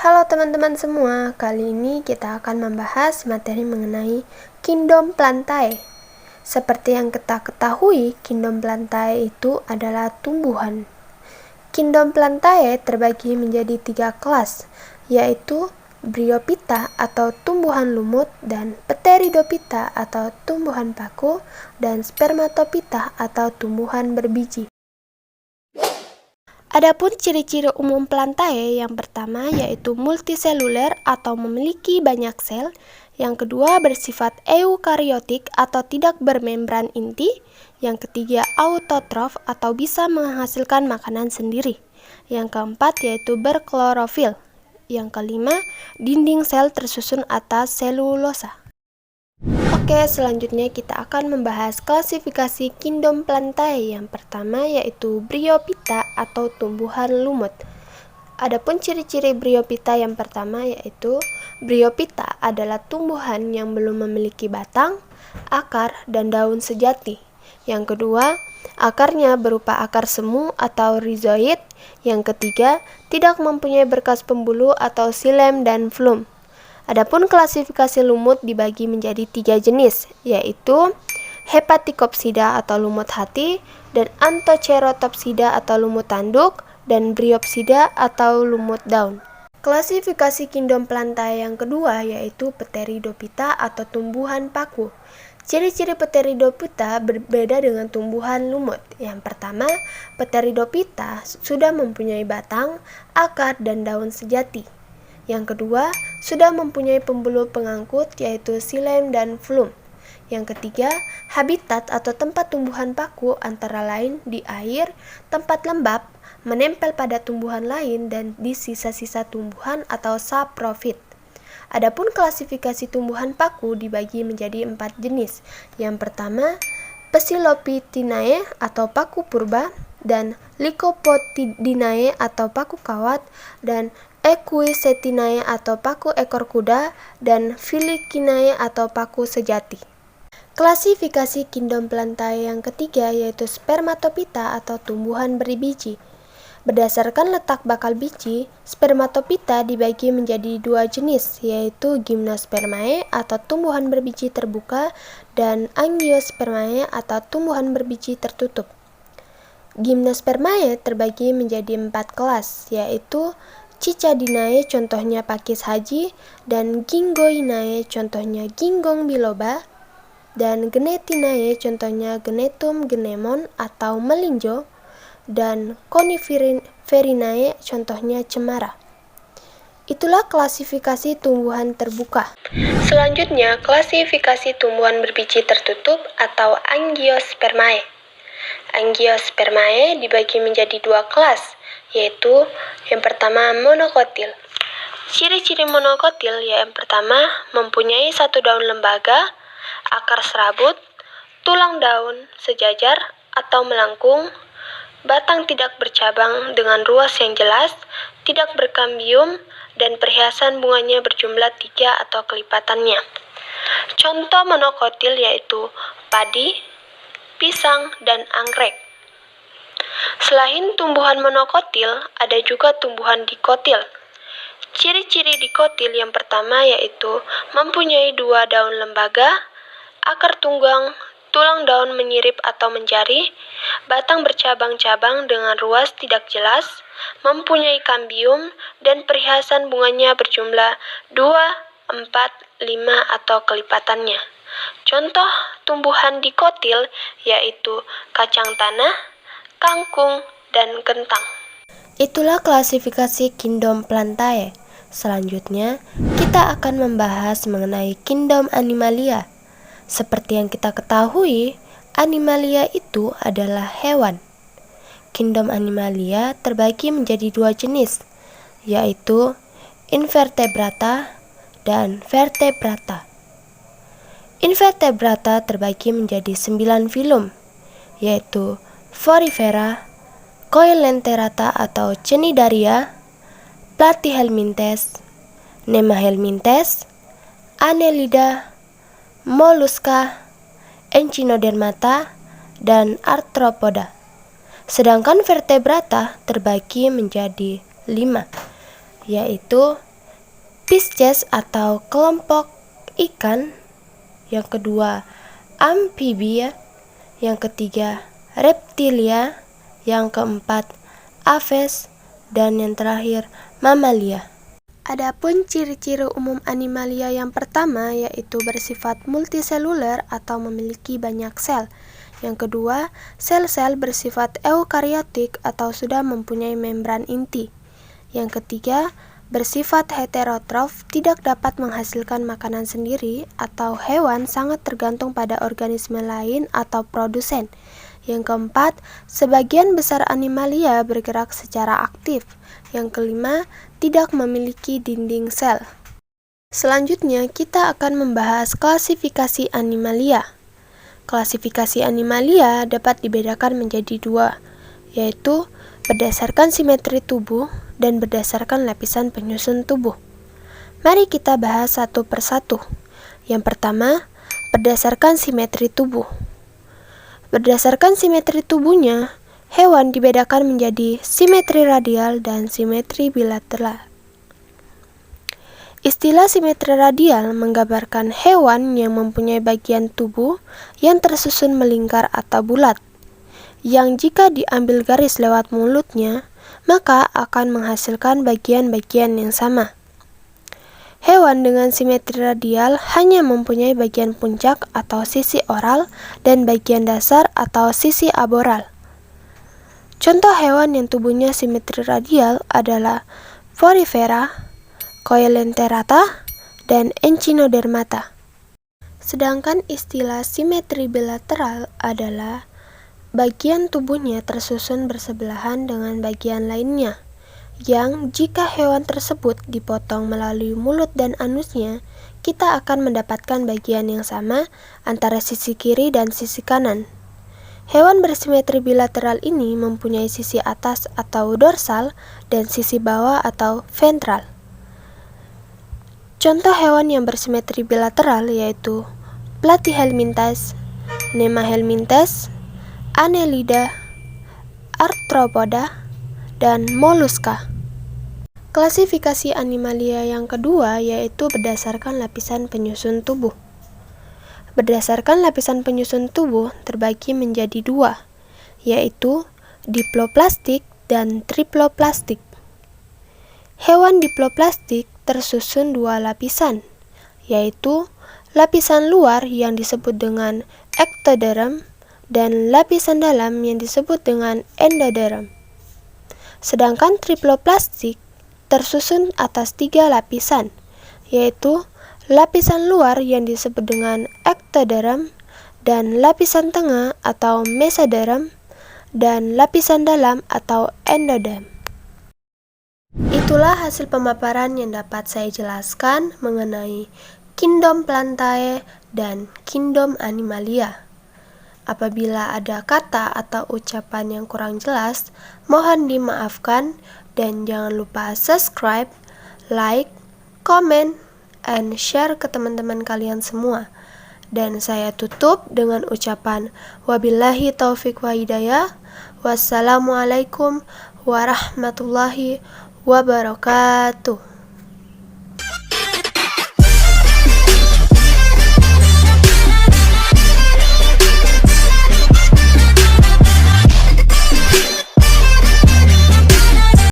Halo teman-teman semua, kali ini kita akan membahas materi mengenai Kingdom Plantae. Seperti yang kita ketahui, Kingdom Plantae itu adalah tumbuhan. Kingdom Plantae terbagi menjadi 3 kelas, yaitu Bryophyta atau tumbuhan lumut, dan Pteridophyta atau tumbuhan paku, dan Spermatophyta atau tumbuhan berbiji. Adapun ciri-ciri umum Plantae, yang pertama yaitu multiseluler atau memiliki banyak sel, yang kedua bersifat eukariotik atau tidak bermembran inti, yang ketiga autotrof atau bisa menghasilkan makanan sendiri, yang keempat yaitu berklorofil, yang kelima dinding sel tersusun atas selulosa. Oke, selanjutnya kita akan membahas klasifikasi Kingdom Plantae. Yang pertama yaitu Bryophyta atau tumbuhan lumut. Adapun ciri-ciri Bryophyta yang pertama yaitu Bryophyta adalah tumbuhan yang belum memiliki batang, akar, dan daun sejati. Yang kedua, akarnya berupa akar semu atau rhizoid. Yang ketiga, tidak mempunyai berkas pembuluh atau xilem dan phloem. Adapun klasifikasi lumut dibagi menjadi 3 jenis, yaitu Hepaticopsida atau lumut hati, dan Anthocerotopsida atau lumut tanduk, dan Bryopsida atau lumut daun. Klasifikasi Kingdom Plantae yang kedua yaitu Pteridophyta atau tumbuhan paku. Ciri-ciri Pteridophyta berbeda dengan tumbuhan lumut. Yang pertama, Pteridophyta sudah mempunyai batang, akar, dan daun sejati. Yang kedua, sudah mempunyai pembuluh pengangkut yaitu xilem dan phloem. Yang ketiga, habitat atau tempat tumbuhan paku antara lain di air, tempat lembab, menempel pada tumbuhan lain, dan di sisa-sisa tumbuhan atau saprofit. Adapun klasifikasi tumbuhan paku dibagi menjadi 4 jenis. Yang pertama, Psilophytinae atau paku purba, dan Lycopodinae atau paku kawat, dan Equisetinae atau paku ekor kuda, dan Filicinae atau paku sejati. Klasifikasi Kingdom Plantae yang ketiga yaitu Spermatophyta atau tumbuhan berbiji. Berdasarkan letak bakal biji, Spermatophyta dibagi menjadi 2 jenis, yaitu Gymnospermae atau tumbuhan berbiji terbuka, dan Angiospermae atau tumbuhan berbiji tertutup. Gymnospermae terbagi menjadi 4 kelas, yaitu Cicadinae contohnya pakis haji, dan Gingoinae contohnya ginggong biloba, dan Gnetinae contohnya Gnetum gnemon atau melinjo, dan Coniferinae contohnya cemara. Itulah klasifikasi tumbuhan terbuka. Selanjutnya, klasifikasi tumbuhan berbiji tertutup atau Angiospermae. Angiospermae dibagi menjadi 2 kelas, yaitu yang pertama monokotil. Ciri-ciri monokotil yang pertama mempunyai 1 daun lembaga, akar serabut, tulang daun sejajar atau melengkung, batang tidak bercabang dengan ruas yang jelas, tidak berkambium, dan perhiasan bunganya berjumlah 3 atau kelipatannya. Contoh monokotil yaitu padi, pisang, dan anggrek. Selain tumbuhan monokotil, ada juga tumbuhan dikotil. Ciri-ciri dikotil yang pertama yaitu mempunyai 2 daun lembaga, akar tunggang, tulang daun menyirip atau menjari, batang bercabang-cabang dengan ruas tidak jelas, mempunyai kambium, dan perhiasan bunganya berjumlah 2, 4, 5 atau kelipatannya. Contoh tumbuhan dikotil yaitu kacang tanah, kangkung, dan kentang. Itulah klasifikasi Kingdom Plantae. Selanjutnya, kita akan membahas mengenai Kingdom Animalia. Seperti yang kita ketahui, Animalia itu adalah hewan. Kingdom Animalia terbagi menjadi 2 jenis, yaitu Invertebrata dan Vertebrata. Invertebrata terbagi menjadi 9 filum, yaitu Porifera, Coelenterata atau Cnidaria, Platyhelminthes, Nemahelminthes, Annelida, Mollusca, Echinodermata, dan Arthropoda. Sedangkan vertebrata terbagi menjadi 5, yaitu Pisces atau kelompok ikan, yang kedua amfibia, yang ketiga reptilia, yang keempat aves, dan yang terakhir mamalia. Adapun ciri-ciri umum animalia yang pertama yaitu bersifat multiseluler atau memiliki banyak sel. Yang kedua, sel-sel bersifat eukariotik atau sudah mempunyai membran inti. Yang ketiga, bersifat heterotrof, tidak dapat menghasilkan makanan sendiri atau hewan sangat tergantung pada organisme lain atau produsen. Yang keempat, sebagian besar animalia bergerak secara aktif. Yang kelima, tidak memiliki dinding sel. Selanjutnya, kita akan membahas klasifikasi animalia. Klasifikasi animalia dapat dibedakan menjadi dua, yaitu berdasarkan simetri tubuh dan berdasarkan lapisan penyusun tubuh. Mari kita bahas satu persatu. Yang pertama, berdasarkan simetri tubuh. Berdasarkan simetri tubuhnya, hewan dibedakan menjadi simetri radial dan simetri bilateral. Istilah simetri radial menggambarkan hewan yang mempunyai bagian tubuh yang tersusun melingkar atau bulat, yang jika diambil garis lewat mulutnya, maka akan menghasilkan bagian-bagian yang sama. Hewan dengan simetri radial hanya mempunyai bagian puncak atau sisi oral dan bagian dasar atau sisi aboral. Contoh hewan yang tubuhnya simetri radial adalah Porifera, Coelenterata, dan Echinodermata. Sedangkan istilah simetri bilateral adalah bagian tubuhnya tersusun bersebelahan dengan bagian lainnya, yang jika hewan tersebut dipotong melalui mulut dan anusnya, kita akan mendapatkan bagian yang sama antara sisi kiri dan sisi kanan. Hewan bersimetri bilateral ini mempunyai sisi atas atau dorsal dan sisi bawah atau ventral. Contoh hewan yang bersimetri bilateral yaitu Platyhelminthes, Nemahelminthes, Annelida, Arthropoda, dan moluska. Klasifikasi animalia yang kedua yaitu berdasarkan lapisan penyusun tubuh. Berdasarkan lapisan penyusun tubuh terbagi menjadi dua, yaitu diploplastik dan triploplastik. Hewan diploplastik tersusun dua lapisan, yaitu lapisan luar yang disebut dengan ektoderm dan lapisan dalam yang disebut dengan endoderm. Sedangkan triploplastik tersusun atas tiga lapisan, yaitu lapisan luar yang disebut dengan ektoderm, dan lapisan tengah atau mesoderm, dan lapisan dalam atau endoderm. Itulah hasil pemaparan yang dapat saya jelaskan mengenai kingdom Plantae dan kingdom Animalia. Apabila ada kata atau ucapan yang kurang jelas, mohon dimaafkan dan jangan lupa subscribe, like, comment, and share ke teman-teman kalian semua. Dan saya tutup dengan ucapan wabillahi taufiq wa hidayah. Wassalamualaikum warahmatullahi wabarakatuh.